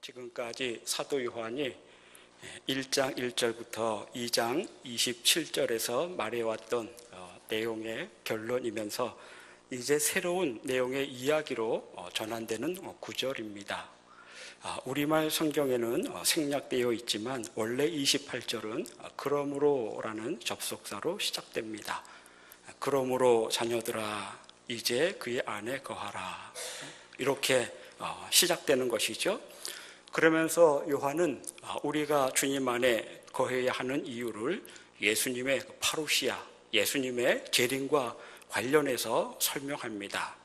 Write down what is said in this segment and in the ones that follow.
지금까지 사도 요한이 1장 1절부터 2장 27절에서 말해왔던 내용의 결론이면서 이제 새로운 내용의 이야기로 전환되는 구절입니다. 우리말 성경에는 생략되어 있지만 원래 28절은 그러므로라는 접속사로 시작됩니다. 그러므로 자녀들아 이제 그의 안에 거하라, 이렇게 시작되는 것이죠. 그러면서 요한은 우리가 주님 안에 거해야 하는 이유를 예수님의 파루시아, 예수님의 재림과 관련해서 설명합니다.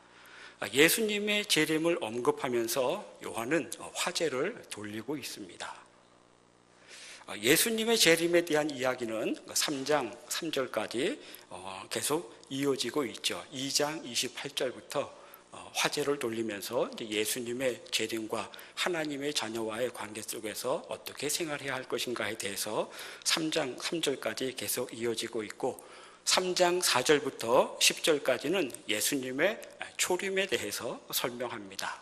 예수님의 재림을 언급하면서 요한은 화제를 돌리고 있습니다. 예수님의 재림에 대한 이야기는 3장 3절까지 계속 이어지고 있죠. 2장 28절부터 화제를 돌리면서 예수님의 재림과 하나님의 자녀와의 관계 속에서 어떻게 생활해야 할 것인가에 대해서 3장 3절까지 계속 이어지고 있고, 3장 4절부터 10절까지는 예수님의 초림에 대해서 설명합니다.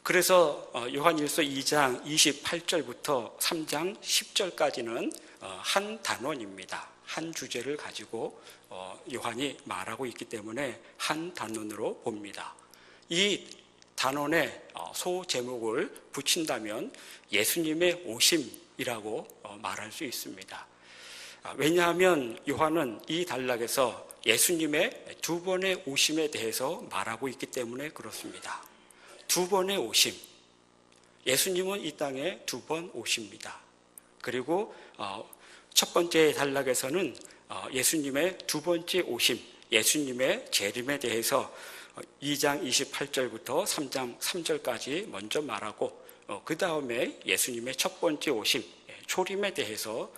그래서 요한일서 2장 28절부터 3장 10절까지는 한 단원입니다. 한 주제를 가지고 요한이 말하고 있기 때문에 한 단원으로 봅니다. 이 단원에 소제목을 붙인다면 예수님의 오심이라고 말할 수 있습니다. 왜냐하면 요한은 이 단락에서 예수님의 두 번의 오심에 대해서 말하고 있기 때문에 그렇습니다. 두 번의 오심, 예수님은 이 땅에 두 번 오십니다. 그리고 첫 번째 단락에서는 예수님의 두 번째 오심, 예수님의 재림에 대해서 2장 28절부터 3장 3절까지 먼저 말하고, 그 다음에 예수님의 첫 번째 오심, 초림에 대해서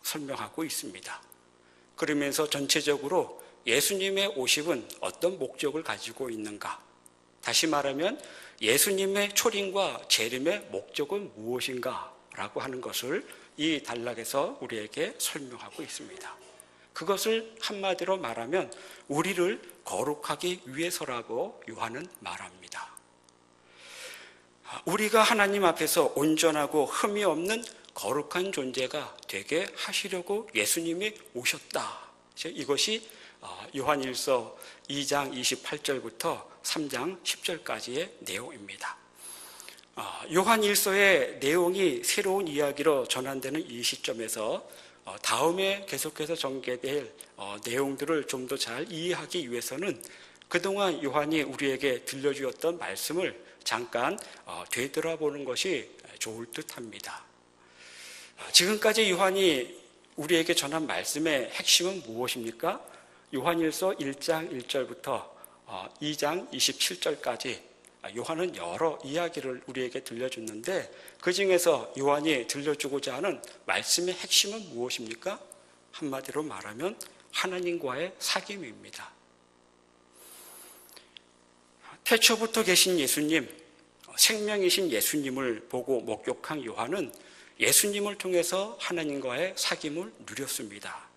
설명하고 있습니다. 그러면서 전체적으로 예수님의 오심은 어떤 목적을 가지고 있는가? 다시 말하면 예수님의 초림과 재림의 목적은 무엇인가? 라고 하는 것을 이 단락에서 우리에게 설명하고 있습니다. 그것을 한마디로 말하면 우리를 거룩하기 위해서라고 요한은 말합니다. 우리가 하나님 앞에서 온전하고 흠이 없는 거룩한 존재가 되게 하시려고 예수님이 오셨다. 이것이 요한일서 2장 28절부터 3장 10절까지의 내용입니다. 요한일서의 내용이 새로운 이야기로 전환되는 이 시점에서 다음에 계속해서 전개될 내용들을 좀 더 잘 이해하기 위해서는 그동안 요한이 우리에게 들려주었던 말씀을 잠깐 되돌아보는 것이 좋을 듯합니다. 지금까지 요한이 우리에게 전한 말씀의 핵심은 무엇입니까? 요한일서 1장 1절부터 2장 27절까지 요한은 여러 이야기를 우리에게 들려줬는데, 그 중에서 요한이 들려주고자 하는 말씀의 핵심은 무엇입니까? 한마디로 말하면 하나님과의 사귐입니다. 태초부터 계신 예수님, 생명이신 예수님을 보고 목격한 요한은 예수님을 통해서 하나님과의 사귐을 누렸습니다.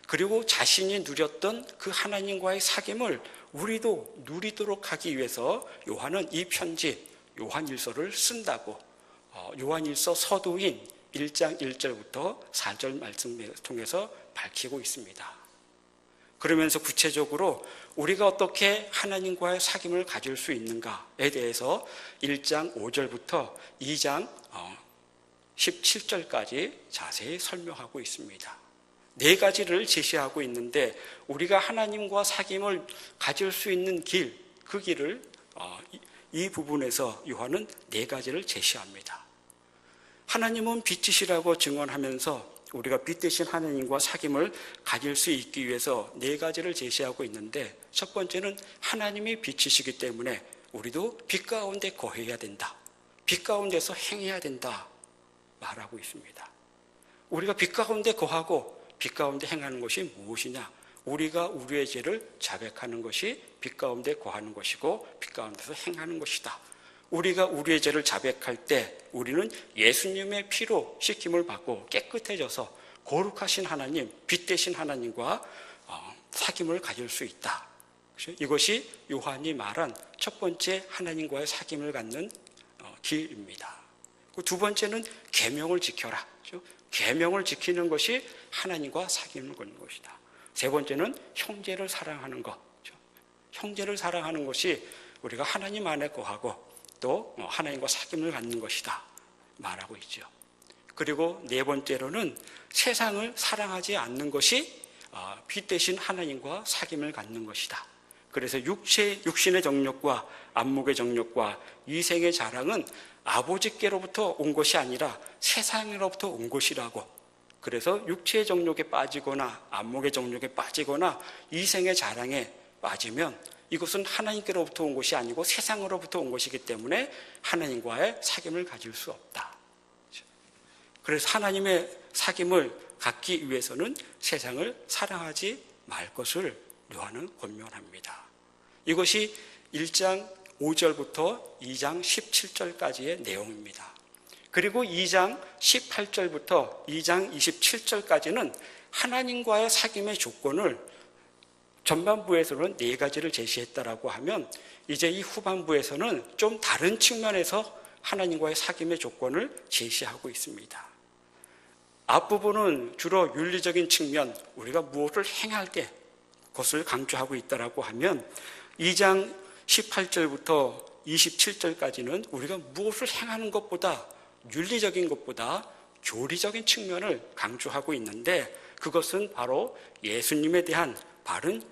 그리고 자신이 누렸던 그 하나님과의 사귐을 우리도 누리도록 하기 위해서 요한은 이 편지 요한일서를 쓴다고 요한일서 서두인 1장 1절부터 4절 말씀을 통해서 밝히고 있습니다. 그러면서 구체적으로 우리가 어떻게 하나님과의 사귐을 가질 수 있는가에 대해서 1장 5절부터 2장 17절까지 자세히 설명하고 있습니다. 네 가지를 제시하고 있는데, 우리가 하나님과 사귐을 가질 수 있는 길, 그 길을 이 부분에서 요한은 네 가지를 제시합니다. 하나님은 빛이시라고 증언하면서 우리가 빛 대신 하나님과 사귐을 가질 수 있기 위해서 네 가지를 제시하고 있는데, 첫 번째는 하나님이 빛이시기 때문에 우리도 빛 가운데 거해야 된다, 빛 가운데서 행해야 된다 말하고 있습니다. 우리가 빛 가운데 거하고 빛 가운데 행하는 것이 무엇이냐? 우리가 우리의 죄를 자백하는 것이 빛 가운데 거하는 것이고 빛 가운데서 행하는 것이다. 우리가 우리의 죄를 자백할 때 우리는 예수님의 피로 씻김을 받고 깨끗해져서 거룩하신 하나님, 빛 되신 하나님과 사귐을 가질 수 있다. 이것이 요한이 말한 첫 번째 하나님과의 사귐을 갖는 길입니다. 두 번째는 계명을 지켜라. 계명을 지키는 것이 하나님과 사귐을 걷는 것이다. 세 번째는 형제를 사랑하는 것. 형제를 사랑하는 것이 우리가 하나님 안에 거하고 또 하나님과 사귐을 갖는 것이다 말하고 있죠. 그리고 네 번째로는 세상을 사랑하지 않는 것이 빛 대신 하나님과 사귐을 갖는 것이다. 그래서 육신의 정욕과 안목의 정욕과 이생의 자랑은 아버지께로부터 온 것이 아니라 세상으로부터 온 것이라고. 그래서 육체의 정욕에 빠지거나 안목의 정욕에 빠지거나 이생의 자랑에 빠지면 이것은 하나님께로부터 온 것이 아니고 세상으로부터 온 것이기 때문에 하나님과의 사귐을 가질 수 없다. 그래서 하나님의 사귐을 갖기 위해서는 세상을 사랑하지 말 것을 요한은 권면합니다. 이것이 1장 5절부터 2장 17절까지의 내용입니다. 그리고 2장 18절부터 2장 27절까지는 하나님과의 사귐의 조건을 전반부에서는 네 가지를 제시했다라고 하면 이제 이 후반부에서는 좀 다른 측면에서 하나님과의 사귐의 조건을 제시하고 있습니다. 앞부분은 주로 윤리적인 측면, 우리가 무엇을 행할 때 그것을 강조하고 있다라고 하면 2장 18절부터 27절까지는 우리가 무엇을 행하는 것보다 윤리적인 것보다 교리적인 측면을 강조하고 있는데 그것은 바로 예수님에 대한 바른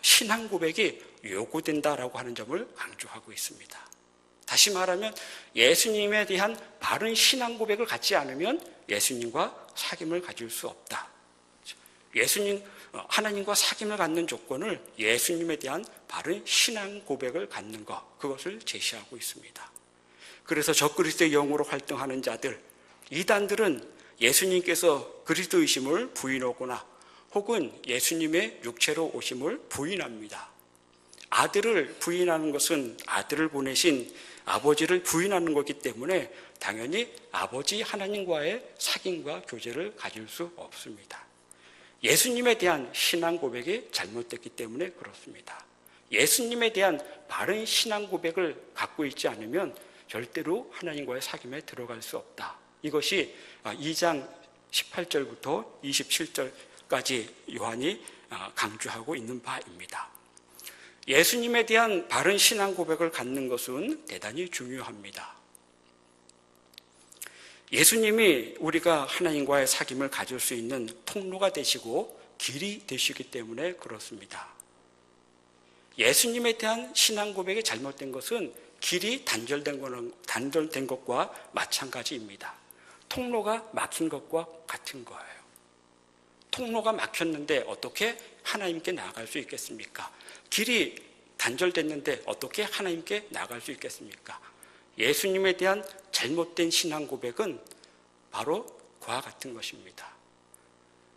신앙 고백이 요구된다라고 하는 점을 강조하고 있습니다. 다시 말하면 예수님에 대한 바른 신앙 고백을 갖지 않으면 예수님과 사귐을 가질 수 없다. 하나님과 사귐을 갖는 조건을 예수님에 대한 바른 신앙 고백을 갖는 것, 그것을 제시하고 있습니다. 그래서 적그리스도의 영으로 활동하는 자들, 이단들은 예수님께서 그리스도이심을 부인하거나 혹은 예수님의 육체로 오심을 부인합니다. 아들을 부인하는 것은 아들을 보내신 아버지를 부인하는 것이기 때문에 당연히 아버지 하나님과의 사귐과 교제를 가질 수 없습니다. 예수님에 대한 신앙 고백이 잘못됐기 때문에 그렇습니다. 예수님에 대한 바른 신앙 고백을 갖고 있지 않으면 절대로 하나님과의 사귐에 들어갈 수 없다. 이것이 2장 18절부터 27절까지 요한이 강조하고 있는 바입니다. 예수님에 대한 바른 신앙 고백을 갖는 것은 대단히 중요합니다. 예수님이 우리가 하나님과의 사귐을 가질 수 있는 통로가 되시고 길이 되시기 때문에 그렇습니다. 예수님에 대한 신앙 고백이 잘못된 것은 길이 단절된 것과 마찬가지입니다. 통로가 막힌 것과 같은 거예요. 통로가 막혔는데 어떻게 하나님께 나아갈 수 있겠습니까? 길이 단절됐는데 어떻게 하나님께 나아갈 수 있겠습니까? 예수님에 대한 잘못된 신앙 고백은 바로 그와 같은 것입니다.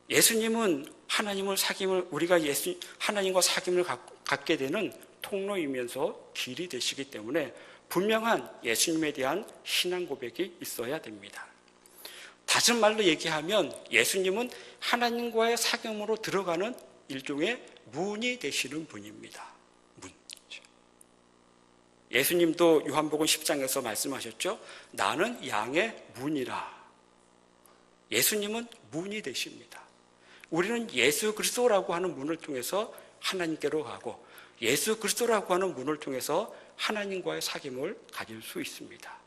예수님은 우리가 하나님과 사귐을 갖게 되는 통로이면서 길이 되시기 때문에 분명한 예수님에 대한 신앙 고백이 있어야 됩니다. 다른 말로 얘기하면 예수님은 하나님과의 사귐으로 들어가는 일종의 문이 되시는 분입니다. 문. 예수님도 요한복음 10장에서 말씀하셨죠. 나는 양의 문이라. 예수님은 문이 되십니다. 우리는 예수 그리스도라고 하는 문을 통해서 하나님께로 가고 예수 그리스도라고 하는 문을 통해서 하나님과의 사귐을 가질 수 있습니다.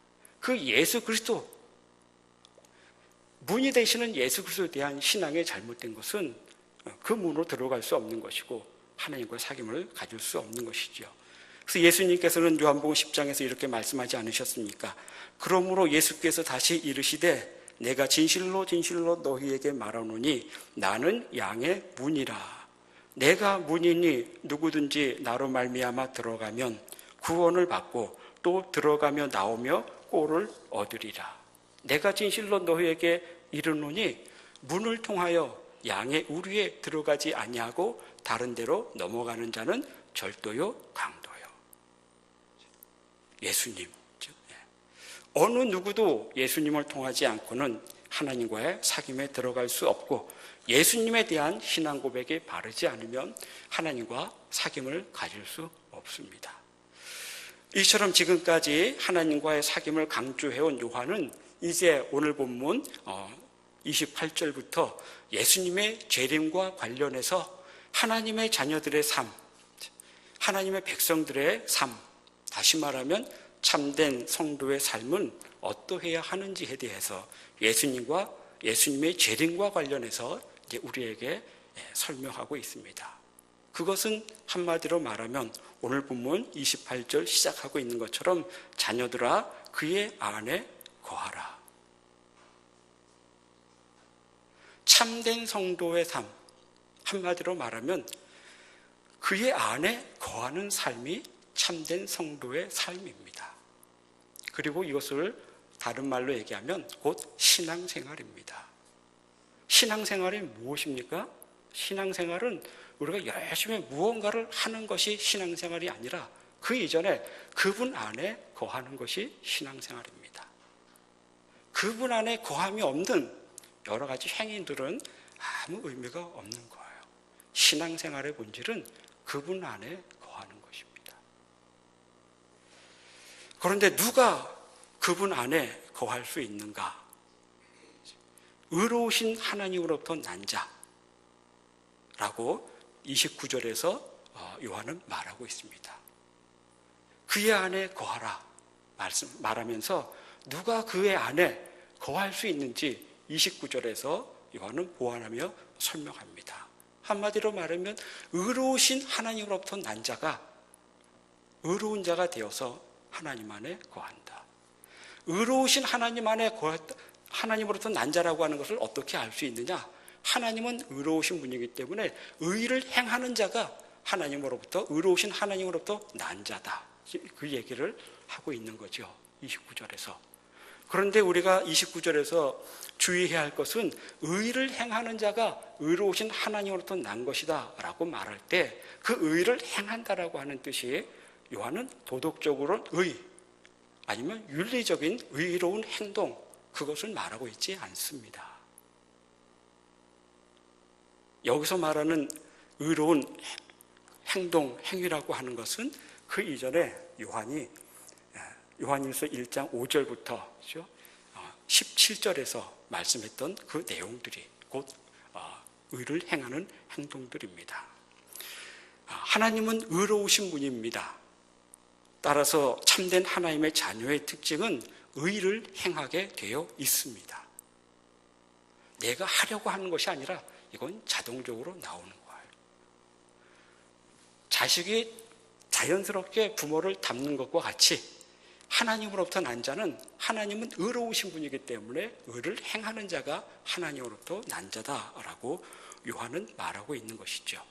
그 예수 그리스도, 문이 되시는 예수 그리스도에 대한 신앙이 잘못된 것은 그 문으로 들어갈 수 없는 것이고 하나님과의 사귐을 가질 수 없는 것이죠. 그래서 예수님께서는 요한복음 10장에서 이렇게 말씀하지 않으셨습니까? 그러므로 예수께서 다시 이르시되 내가 진실로 진실로 너희에게 말하노니 나는 양의 문이라. 내가 문이니 누구든지 나로 말미암아 들어가면 구원을 받고 또 들어가며 나오며 꼴을 얻으리라. 내가 진실로 너희에게 이르노니 문을 통하여 양의 우리에 들어가지 아니하고 다른 데로 넘어가는 자는 절도요 강도요. 예수님, 어느 누구도 예수님을 통하지 않고는 하나님과의 사귐에 들어갈 수 없고 예수님에 대한 신앙 고백이 바르지 않으면 하나님과 사귐을 가질 수 없습니다. 이처럼 지금까지 하나님과의 사귐을 강조해온 요한은 이제 오늘 본문 28절부터 예수님의 재림과 관련해서 하나님의 자녀들의 삶, 하나님의 백성들의 삶, 다시 말하면 참된 성도의 삶은 어떠해야 하는지에 대해서 예수님의 재림과 관련해서 이제 우리에게 설명하고 있습니다. 그것은 한마디로 말하면 오늘 본문 28절 시작하고 있는 것처럼 자녀들아 그의 안에 거하라. 참된 성도의 삶, 한마디로 말하면 그의 안에 거하는 삶이 참된 성도의 삶입니다. 그리고 이것을 다른 말로 얘기하면 곧 신앙생활입니다. 신앙생활이 무엇입니까? 신앙생활은 우리가 열심히 무언가를 하는 것이 신앙생활이 아니라 그 이전에 그분 안에 거하는 것이 신앙생활입니다. 그분 안에 거함이 없는 여러 가지 행위들은 아무 의미가 없는 거예요. 신앙생활의 본질은 그분 안에 거하는 것입니다. 그런데 누가 그분 안에 거할 수 있는가? 의로우신 하나님으로부터 난 자라고 29절에서 요한은 말하고 있습니다. 그의 안에 거하라 말하면서 누가 그의 안에 거할 수 있는지 29절에서 요한은 보완하며 설명합니다. 한마디로 말하면 의로우신 하나님으로부터 난 자가 의로운 자가 되어서 하나님 안에 거한다. 의로우신 하나님 안에 하나님으로부터 난 자라고 하는 것을 어떻게 알 수 있느냐? 하나님은 의로우신 분이기 때문에 의를 행하는 자가 의로우신 하나님으로부터 난 자다. 그 얘기를 하고 있는 거죠. 29절에서. 그런데 우리가 29절에서 주의해야 할 것은 의를 행하는 자가 의로우신 하나님으로부터 난 것이다 라고 말할 때 그 의를 행한다라고 하는 뜻이 요한은 도덕적으로 의 아니면 윤리적인 의로운 행동 그것을 말하고 있지 않습니다. 여기서 말하는 의로운 행동, 행위라고 하는 것은 그 이전에 요한일서 1장 5절부터 17절에서 말씀했던 그 내용들이 곧 의를 행하는 행동들입니다. 하나님은 의로우신 분입니다. 따라서 참된 하나님의 자녀의 특징은 의를 행하게 되어 있습니다. 내가 하려고 하는 것이 아니라 이건 자동적으로 나오는 거예요. 자식이 자연스럽게 부모를 닮는 것과 같이 하나님으로부터 난 자는 하나님은 의로우신 분이기 때문에 의를 행하는 자가 하나님으로부터 난 자다라고 요한은 말하고 있는 것이죠.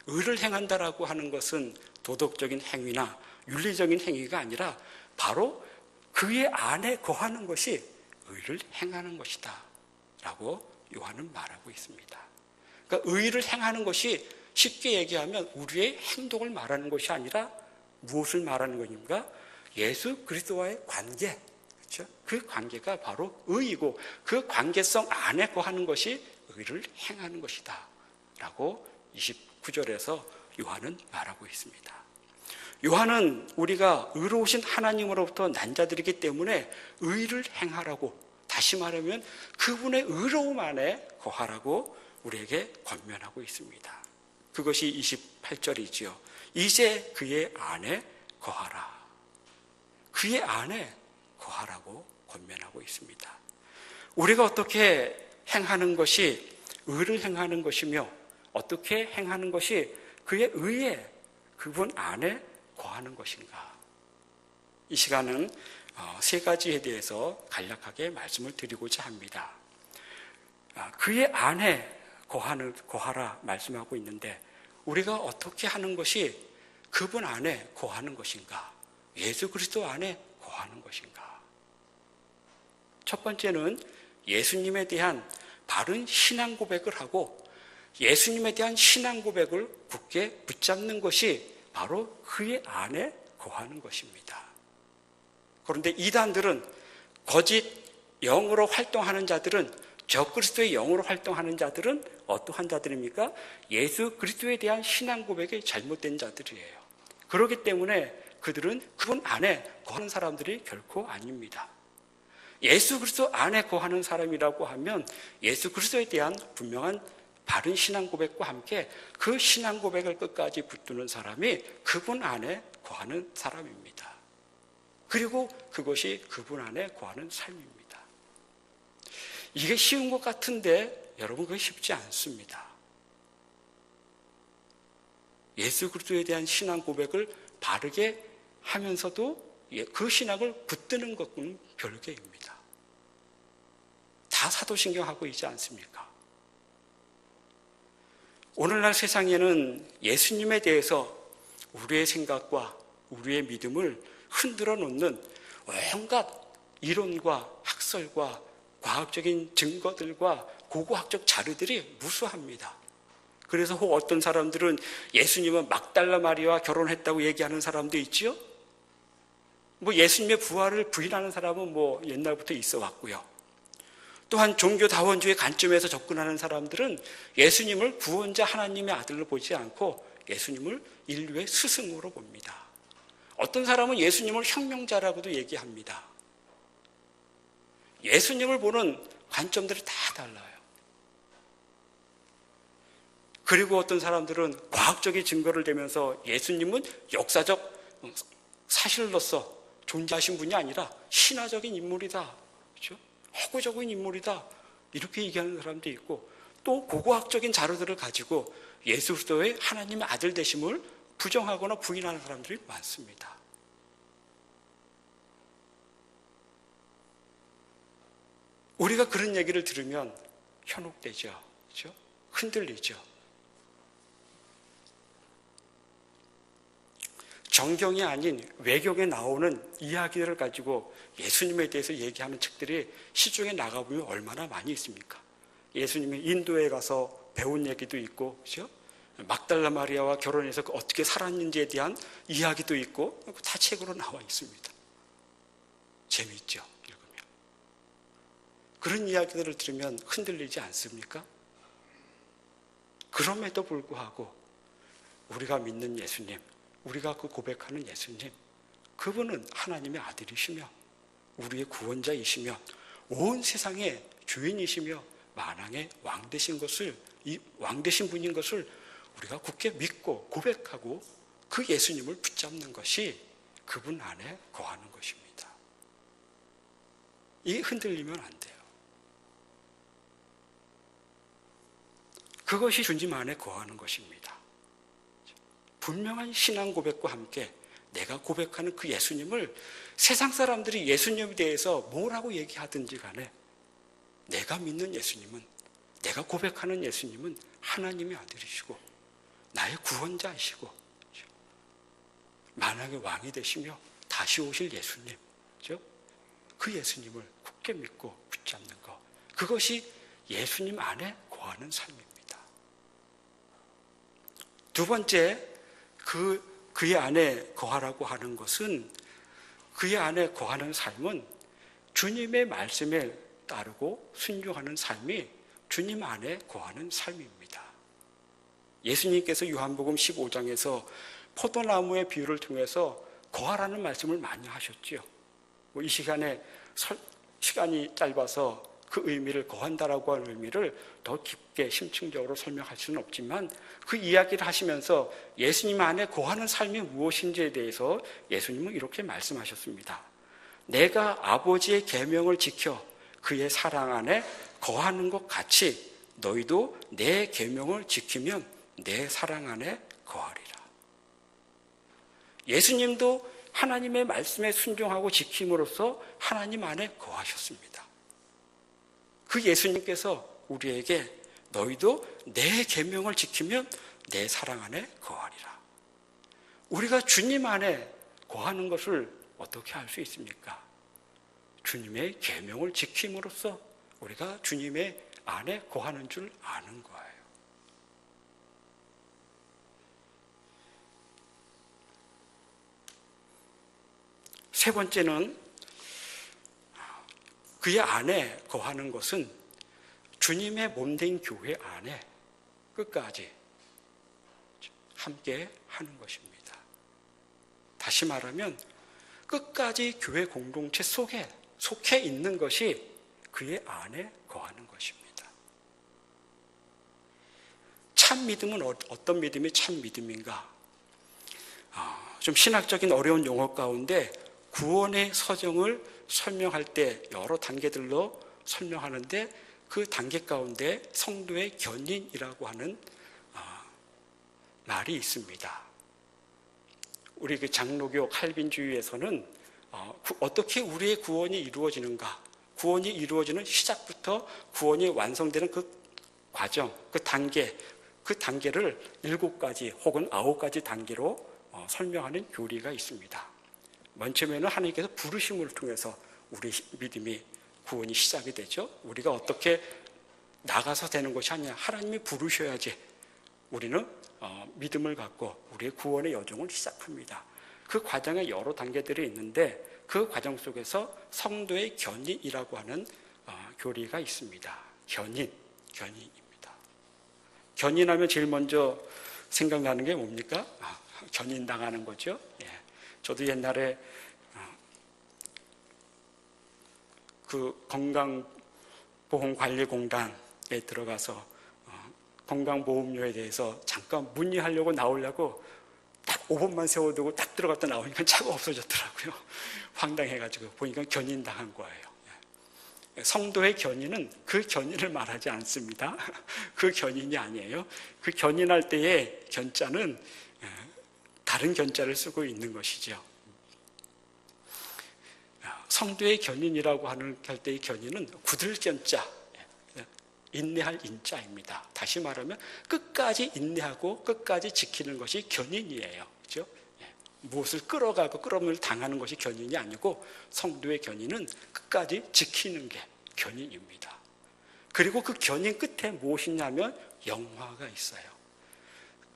의를 행한다라고 하는 것은 도덕적인 행위나 윤리적인 행위가 아니라 바로 그의 안에 거하는 것이 의를 행하는 것이다 라고 요한은 말하고 있습니다. 그러니까 의를 행하는 것이 쉽게 얘기하면 우리의 행동을 말하는 것이 아니라 무엇을 말하는 것입니까? 예수 그리스도와의 관계, 그렇죠? 그 관계가 바로 의이고 그 관계성 안에 거하는 것이 의를 행하는 것이다 라고 29절에서 요한은 말하고 있습니다. 요한은 우리가 의로우신 하나님으로부터 난 자들이기 때문에 의를 행하라고, 다시 말하면 그분의 의로움 안에 거하라고 우리에게 권면하고 있습니다. 그것이 28절이지요. 이제 그의 안에 거하라. 그의 안에 거하라고 권면하고 있습니다. 우리가 어떻게 행하는 것이 의를 행하는 것이며 어떻게 행하는 것이 그의 의에 그분 안에 거하는 것인가? 이 시간은 세 가지에 대해서 간략하게 말씀을 드리고자 합니다. 그의 안에 거하라 말씀하고 있는데 우리가 어떻게 하는 것이 그분 안에 거하는 것인가? 예수 그리스도 안에 거하는 것인가? 첫 번째는 예수님에 대한 바른 신앙 고백을 하고 예수님에 대한 신앙 고백을 굳게 붙잡는 것이 바로 그의 안에 거하는 것입니다. 그런데 이단들은 거짓 영으로 활동하는 자들은 적그리스도의 영으로 활동하는 자들은 어떠한 자들입니까? 예수 그리스도에 대한 신앙 고백이 잘못된 자들이에요. 그렇기 때문에 그들은 그분 안에 거하는 사람들이 결코 아닙니다. 예수 그리스도 안에 거하는 사람이라고 하면 예수 그리스도에 대한 분명한 바른 신앙 고백과 함께 그 신앙 고백을 끝까지 붙드는 사람이 그분 안에 거하는 사람입니다. 그리고 그것이 그분 안에 거하는 삶입니다. 이게 쉬운 것 같은데 여러분 그게 쉽지 않습니다. 예수 그리스도에 대한 신앙 고백을 바르게 하면서도 그 신앙을 붙드는 것은 별개입니다. 다 사도신경하고 있지 않습니까? 오늘날 세상에는 예수님에 대해서 우리의 생각과 우리의 믿음을 흔들어 놓는 온갖 이론과 학설과 과학적인 증거들과 고고학적 자료들이 무수합니다. 그래서 혹 어떤 사람들은 예수님은 막달라 마리아와 결혼했다고 얘기하는 사람도 있지요. 예수님의 부활을 부인하는 사람은 옛날부터 있어 왔고요. 또한 종교다원주의 관점에서 접근하는 사람들은 예수님을 구원자 하나님의 아들로 보지 않고 예수님을 인류의 스승으로 봅니다. 어떤 사람은 예수님을 혁명자라고도 얘기합니다. 예수님을 보는 관점들이 다 달라요. 그리고 어떤 사람들은 과학적인 증거를 대면서 예수님은 역사적 사실로서 존재하신 분이 아니라 신화적인 인물이다. 그렇죠? 허구적인 인물이다. 이렇게 얘기하는 사람도 있고 또 고고학적인 자료들을 가지고 예수 그리스도의 하나님의 아들 되심을 부정하거나 부인하는 사람들이 많습니다. 우리가 그런 얘기를 들으면 현혹되죠. 그렇죠? 흔들리죠. 정경이 아닌 외경에 나오는 이야기를 가지고 예수님에 대해서 얘기하는 책들이 시중에 나가보면 얼마나 많이 있습니까? 예수님이 인도에 가서 배운 얘기도 있고, 그렇죠? 막달라 마리아와 결혼해서 어떻게 살았는지에 대한 이야기도 있고, 다 책으로 나와 있습니다. 재미있죠, 읽으면. 그런 이야기들을 들으면 흔들리지 않습니까? 그럼에도 불구하고 우리가 믿는 예수님, 우리가 그 고백하는 예수님, 그분은 하나님의 아들이시며 우리의 구원자이시며 온 세상의 주인이시며 만왕의 왕 되신 것을, 이 왕 되신 분인 것을 우리가 굳게 믿고 고백하고 그 예수님을 붙잡는 것이 그분 안에 거하는 것입니다. 이 흔들리면 안 돼요. 그것이 주님 안에 거하는 것입니다. 분명한 신앙 고백과 함께 내가 고백하는 그 예수님을 세상 사람들이 예수님에 대해서 뭐라고 얘기하든지 간에 내가 믿는 예수님은, 내가 고백하는 예수님은 하나님의 아들이시고 나의 구원자이시고 만왕의 왕이 되시며 다시 오실 예수님, 그 예수님을 굳게 믿고 붙잡는 것, 그것이 예수님 안에 거하는 삶입니다. 두 번째, 그의 안에 거하라고 하는 것은, 그의 안에 거하는 삶은 주님의 말씀에 따르고 순종하는 삶이 주님 안에 거하는 삶입니다. 예수님께서 요한복음 15장에서 포도나무의 비유를 통해서 거하라는 말씀을 많이 하셨지요. 이 시간에 시간이 짧아서 그 의미를, 거한다라고 하는 의미를 더 깊게 심층적으로 설명할 수는 없지만 그 이야기를 하시면서 예수님 안에 거하는 삶이 무엇인지에 대해서 예수님은 이렇게 말씀하셨습니다. 내가 아버지의 계명을 지켜 그의 사랑 안에 거하는 것 같이 너희도 내 계명을 지키면 내 사랑 안에 거하리라. 예수님도 하나님의 말씀에 순종하고 지킴으로써 하나님 안에 거하셨습니다. 그 예수님께서 우리에게 너희도 내 계명을 지키면 내 사랑 안에 거하리라. 우리가 주님 안에 거하는 것을 어떻게 할 수 있습니까? 주님의 계명을 지킴으로써 우리가 주님의 안에 거하는 줄 아는 거예요. 세 번째는 그의 안에 거하는 것은 주님의 몸된 교회 안에 끝까지 함께 하는 것입니다. 다시 말하면 끝까지 교회 공동체 속에 속해 있는 것이 그의 안에 거하는 것입니다. 참 믿음은 어떤 믿음이 참 믿음인가? 좀 신학적인 어려운 용어 가운데 구원의 서정을 설명할 때 여러 단계들로 설명하는데 그 단계 가운데 성도의 견인이라고 하는 말이 있습니다. 우리 그 장로교 칼빈주의에서는 어떻게 우리의 구원이 이루어지는가? 구원이 이루어지는 시작부터 구원이 완성되는 그 과정, 그 단계를 7가지 혹은 9가지 단계로 설명하는 교리가 있습니다. 맨 처음에는 하나님께서 부르심을 통해서 우리 믿음이 구원이 시작이 되죠. 우리가 어떻게 나가서 되는 것이 아니라 하나님이 부르셔야지 우리는 믿음을 갖고 우리의 구원의 여정을 시작합니다. 그 과정에 여러 단계들이 있는데 그 과정 속에서 성도의 견인이라고 하는 교리가 있습니다. 견인입니다. 견인하면 제일 먼저 생각나는 게 뭡니까? 견인당하는 거죠. 저도 옛날에 그 건강보험관리공단에 들어가서 건강보험료에 대해서 잠깐 문의하려고 나오려고 딱 5분만 세워두고 딱 들어갔다 나오니까 차가 없어졌더라고요. 황당해가지고 보니까 견인당한 거예요. 성도의 견인은 그 견인을 말하지 않습니다. 그 견인이 아니에요. 그 견인할 때의 견자는 다른 견자를 쓰고 있는 것이죠. 성도의 견인이라고 할 때의 견인은 굳을 견자, 인내할 인자입니다. 다시 말하면 끝까지 인내하고 끝까지 지키는 것이 견인이에요. 그렇죠? 무엇을 끌어가고 끌어물 당하는 것이 견인이 아니고 성도의 견인은 끝까지 지키는 게 견인입니다. 그리고 그 견인 끝에 무엇이냐면 영화가 있어요.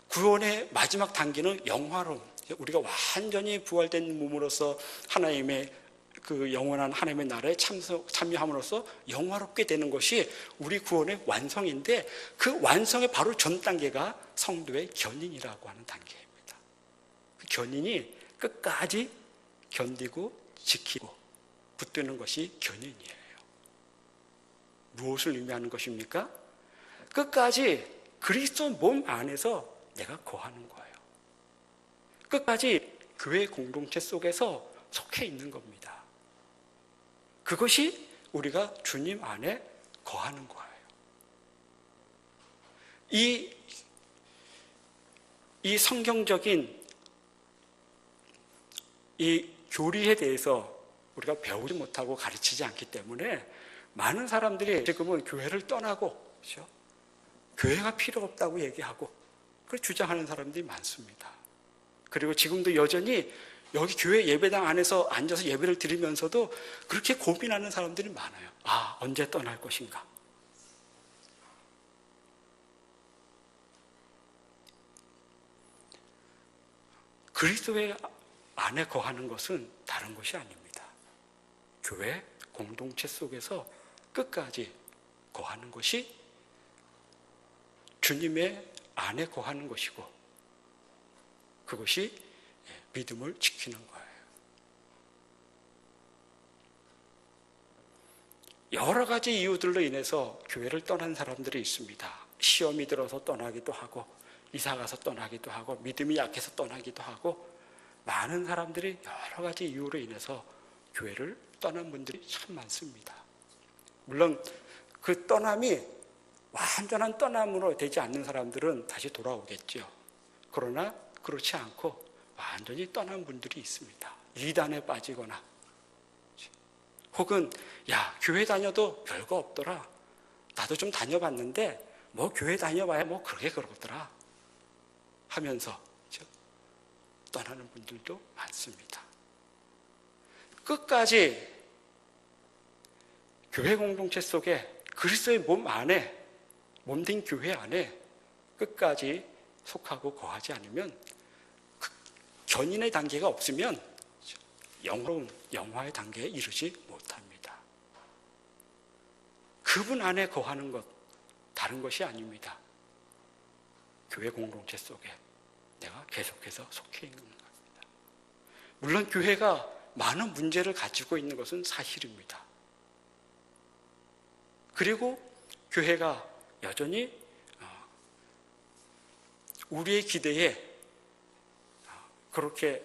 구원의 마지막 단계는 영화로움. 우리가 완전히 부활된 몸으로서 하나님의 그 영원한 하나님의 나라에 참여함으로써 영화롭게 되는 것이 우리 구원의 완성인데 그 완성의 바로 전 단계가 성도의 견인이라고 하는 단계입니다. 그 견인이 끝까지 견디고 지키고 붙드는 것이 견인이에요. 무엇을 의미하는 것입니까? 끝까지 그리스도 몸 안에서 내가 거하는 거예요. 끝까지 교회 공동체 속에서 속해 있는 겁니다. 그것이 우리가 주님 안에 거하는 거예요. 이 성경적인 이 교리에 대해서 우리가 배우지 못하고 가르치지 않기 때문에 많은 사람들이 지금은 교회를 떠나고, 그렇죠? 교회가 필요 없다고 얘기하고, 그걸 주장하는 사람들이 많습니다. 그리고 지금도 여전히 여기 교회 예배당 안에서 앉아서 예배를 드리면서도 그렇게 고민하는 사람들이 많아요. 언제 떠날 것인가? 그리스도의 안에 거하는 것은 다른 것이 아닙니다. 교회 공동체 속에서 끝까지 거하는 것이 주님의 안에 거하는 것이고 그것이 믿음을 지키는 거예요. 여러 가지 이유들로 인해서 교회를 떠난 사람들이 있습니다. 시험이 들어서 떠나기도 하고 이사가서 떠나기도 하고 믿음이 약해서 떠나기도 하고 많은 사람들이 여러 가지 이유로 인해서 교회를 떠난 분들이 참 많습니다. 물론 그 떠남이 완전한 떠남으로 되지 않는 사람들은 다시 돌아오겠죠. 그러나 그렇지 않고 완전히 떠난 분들이 있습니다. 이단에 빠지거나 혹은 교회 다녀도 별거 없더라. 나도 좀 다녀봤는데 교회 다녀봐야 그렇게 그러더라 하면서 떠나는 분들도 많습니다. 끝까지 교회 공동체 속에 그리스도의 몸 안에 몸된 교회 안에 끝까지 속하고 거하지 않으면 그 견인의 단계가 없으면 영화로운 영화의 단계에 이르지 못합니다. 그분 안에 거하는 것 다른 것이 아닙니다. 교회 공동체 속에 내가 계속해서 속해 있는 겁니다. 물론 교회가 많은 문제를 가지고 있는 것은 사실입니다. 그리고 교회가 여전히 우리의 기대에 그렇게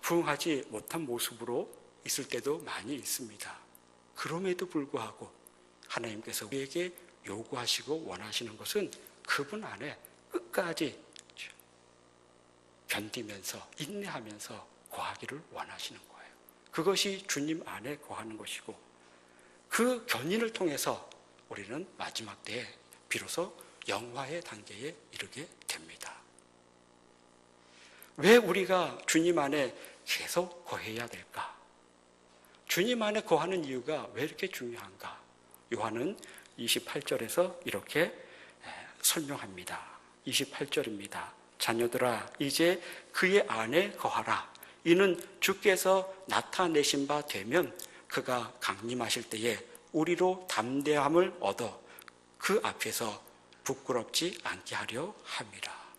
부응하지 못한 모습으로 있을 때도 많이 있습니다. 그럼에도 불구하고 하나님께서 우리에게 요구하시고 원하시는 것은 그분 안에 끝까지 견디면서 인내하면서 거하기를 원하시는 거예요. 그것이 주님 안에 거하는 것이고, 그 견인을 통해서 우리는 마지막 때에 비로소 영화의 단계에 이르게 됩니다. 왜 우리가 주님 안에 계속 거해야 될까? 주님 안에 거하는 이유가 왜 이렇게 중요한가? 요한은 28절에서 이렇게 설명합니다. 28절입니다. 자녀들아, 이제 그의 안에 거하라. 이는 주께서 나타내신 바 되면 그가 강림하실 때에 우리로 담대함을 얻어 그 앞에서 부끄럽지 않게 하려 함이라.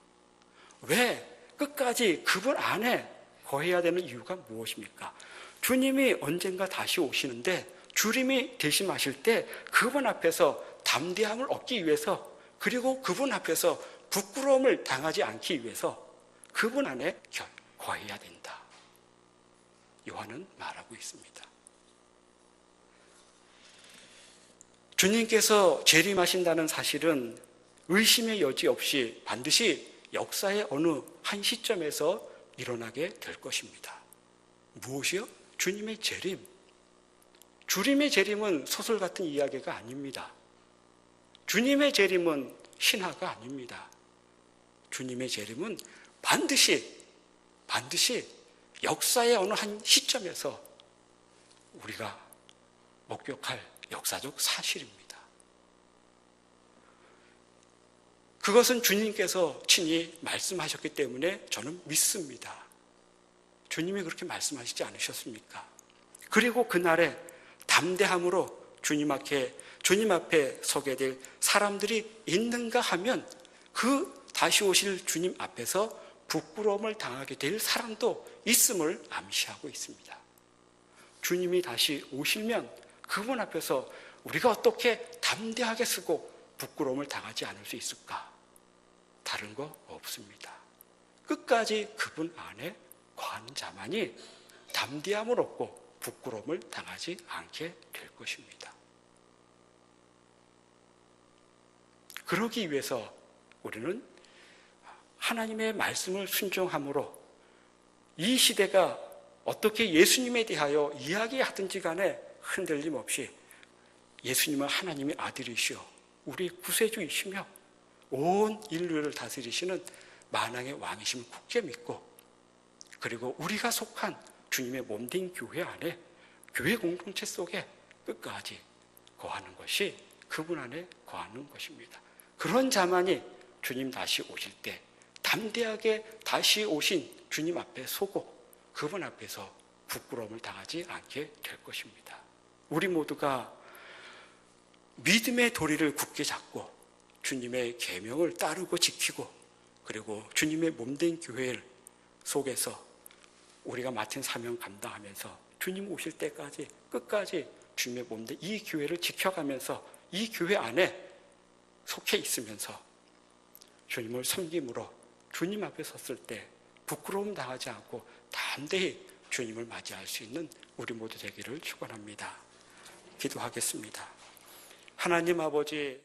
왜 끝까지 그분 안에 거해야 되는 이유가 무엇입니까? 주님이 언젠가 다시 오시는데 주님이 대심하실 때 그분 앞에서 담대함을 얻기 위해서, 그리고 그분 앞에서 부끄러움을 당하지 않기 위해서 그분 안에 거해야 된다. 요한은 말하고 있습니다. 주님께서 재림하신다는 사실은 의심의 여지 없이 반드시 역사의 어느 한 시점에서 일어나게 될 것입니다. 무엇이요? 주님의 재림. 주님의 재림은 소설 같은 이야기가 아닙니다. 주님의 재림은 신화가 아닙니다. 주님의 재림은 반드시 역사의 어느 한 시점에서 우리가 목격할 역사적 사실입니다. 그것은 주님께서 친히 말씀하셨기 때문에 저는 믿습니다. 주님이 그렇게 말씀하시지 않으셨습니까? 그리고 그날에 담대함으로 주님 앞에 서게 될 사람들이 있는가 하면 그 다시 오실 주님 앞에서 부끄러움을 당하게 될 사람도 있음을 암시하고 있습니다. 주님이 다시 오시면 그분 앞에서 우리가 어떻게 담대하게 쓰고 부끄러움을 당하지 않을 수 있을까? 다른 거 없습니다. 끝까지 그분 안에 거하는 자만이 담대함을 얻고 부끄러움을 당하지 않게 될 것입니다. 그러기 위해서 우리는 하나님의 말씀을 순종함으로 이 시대가 어떻게 예수님에 대하여 이야기하든지 간에 흔들림 없이 예수님은 하나님의 아들이시오, 우리 구세주이시며 온 인류를 다스리시는 만왕의 왕이심을 굳게 믿고, 그리고 우리가 속한 주님의 몸된 교회 안에, 교회 공동체 속에 끝까지 거하는 것이 그분 안에 거하는 것입니다. 그런 자만이 주님 다시 오실 때 담대하게 다시 오신 주님 앞에 서고 그분 앞에서 부끄러움을 당하지 않게 될 것입니다. 우리 모두가 믿음의 도리를 굳게 잡고 주님의 계명을 따르고 지키고, 그리고 주님의 몸된 교회 속에서 우리가 맡은 사명 감당하면서 주님 오실 때까지 끝까지 주님의 몸된 이 교회를 지켜가면서 이 교회 안에 속해 있으면서 주님을 섬김으로 주님 앞에 섰을 때 부끄러움 당하지 않고 담대히 주님을 맞이할 수 있는 우리 모두 되기를 축원합니다. 기도하겠습니다. 하나님 아버지,